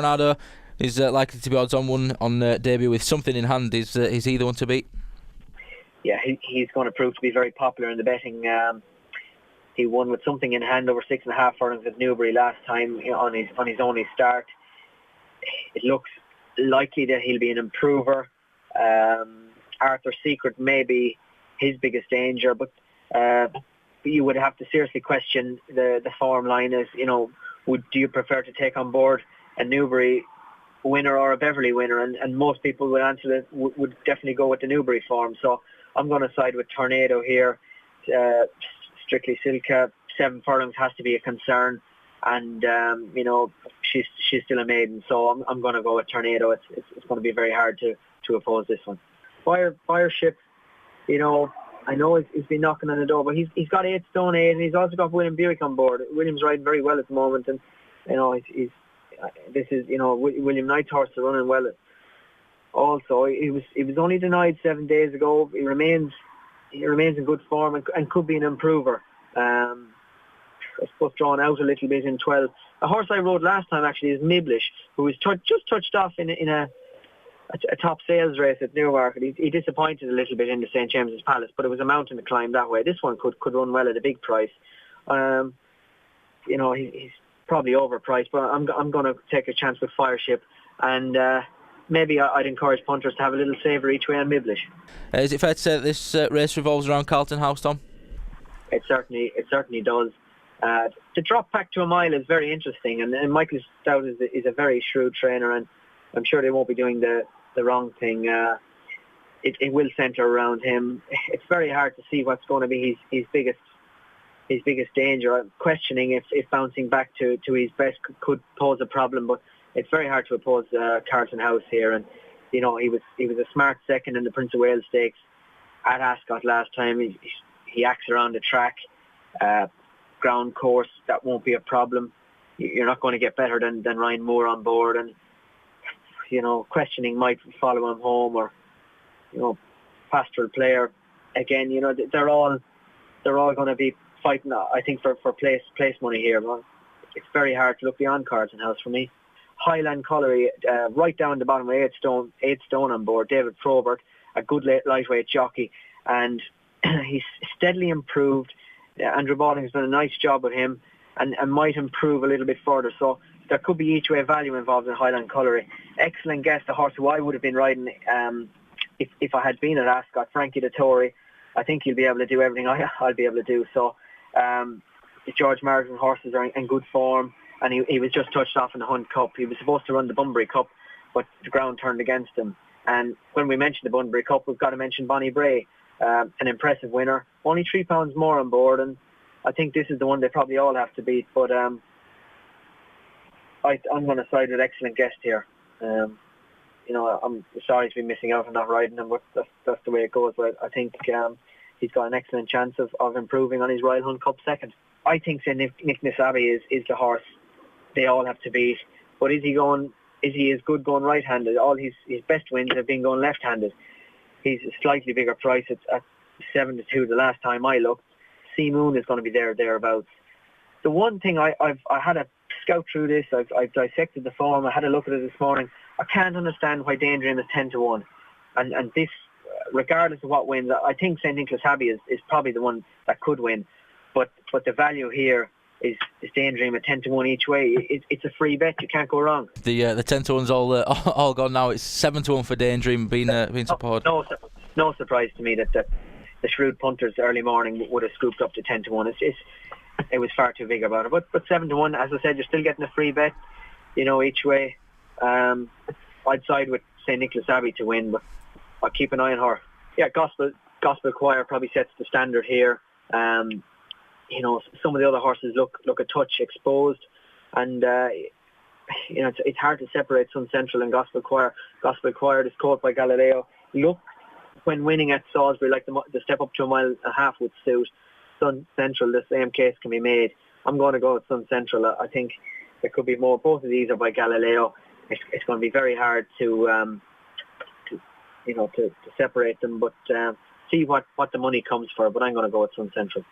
Coronado is likely to be odds on one on debut with something in hand. Is he the one to beat? Yeah, he's going to prove to be very popular in the betting. He won with something in hand over 6.5 furlongs at Newbury last time on his only start. It looks likely that he'll be an improver. Arthur's Secret may be his biggest danger, but you would have to seriously question the form line. Is do you prefer to take on board a Newbury winner or a Beverley winner? And most people would answer that would definitely go with the Newbury form. So I'm going to side with Tornado here. Strictly Silka, 7 furlongs has to be a concern, and she's still a maiden, so I'm going to go with Tornado. It's going to be very hard to oppose this one. Fireship, I know he's been knocking on the door, but he's got 8 stone 8, and he's also got William Buick on board. William's riding very well at the moment, and William Knight's horse is running well. Also, he was only denied 7 days ago. He remains in good form and could be an improver. I suppose drawn out a little bit in 12. A horse I rode last time actually is Miblish, who was just touched off in a top sales race at Newmarket. He disappointed a little bit in the St James's Palace, but it was a mountain to climb that way. This one could run well at a big price. He's probably overpriced, but I'm going to take a chance with Fireship, and maybe I'd encourage punters to have a little saver each way on Miblish. Is it fair to say that this race revolves around Carlton House, Tom? It certainly does. The drop back to a mile is very interesting, and Michael Stout is a very shrewd trainer, and I'm sure they won't be doing the wrong thing. It will centre around him. It's very hard to see what's going to be his biggest danger. I'm questioning if bouncing back to his best could pose a problem, but it's very hard to oppose Carlton House here. And he was a smart second in the Prince of Wales Stakes at Ascot last time. He acts around the track, ground course. That won't be a problem. You're not going to get better than Ryan Moore on board, and questioning might follow him home, or pastoral player again. They're all going to be fighting, I think, for place money here. But it's very hard to look beyond Carlton House for me. Highland Colliery, right down the bottom, 8 stone on board. David Probert, a good lightweight jockey, and he's steadily improved. Andrew Balding's done a nice job with him, and might improve a little bit further. So there could be each way value involved in Highland Colliery. Excellent guess, the horse who I would have been riding if I had been at Ascot, Frankie Dettori. I think he'll be able to do everything I'll be able to do. So the George Martin horses are in good form, and he was just touched off in the Hunt Cup. He was supposed to run the Bunbury Cup, but the ground turned against him. And when we mentioned the Bunbury Cup, we've got to mention Bonnie Bray, an impressive winner. Only £3 more on board, and I think this is the one they probably all have to beat. But I'm going to side with Excellent Guest here. I'm sorry to be missing out on not riding him, but that's the way it goes. But I think he's got an excellent chance of improving on his Royal Hunt Cup second. I think Nicholas Abbey is the horse they all have to beat. But is he as good going right-handed? All his best wins have been going left-handed. He's a slightly bigger price at 7-2 the last time I looked. Sea Moon is going to be thereabouts. The one thing I had a scout through this, I've dissected the form, I had a look at it this morning. I can't understand why Daydream is 10-1. And this, regardless of what wins, I think St. Nicholas Abbey is probably the one that could win. But the value here is Daydream at 10-1 each way. It's a free bet. You can't go wrong. The 10-1's all gone now. It's 7-1 for Daydream being supported. No surprise to me that the shrewd punters early morning would have scooped up to 10-1. It was far too big about it. But 7-1, as I said, you're still getting a free bet, each way. I'd side with St. Nicholas Abbey to win, but I'll keep an eye on her. Yeah, Gospel Choir probably sets the standard here. Some of the other horses look a touch exposed, and it's hard to separate Sun Central and Gospel Choir. Gospel Choir is caught by Galileo. Look, when winning at Salisbury, like the step up to 1.5 miles would suit. Sun Central, the same case can be made. I'm going to go with Sun Central. I think there could be more. Both of these are by Galileo. It's going to be very hard to separate them, but see what the money comes for. But I'm going to go with Sun Central.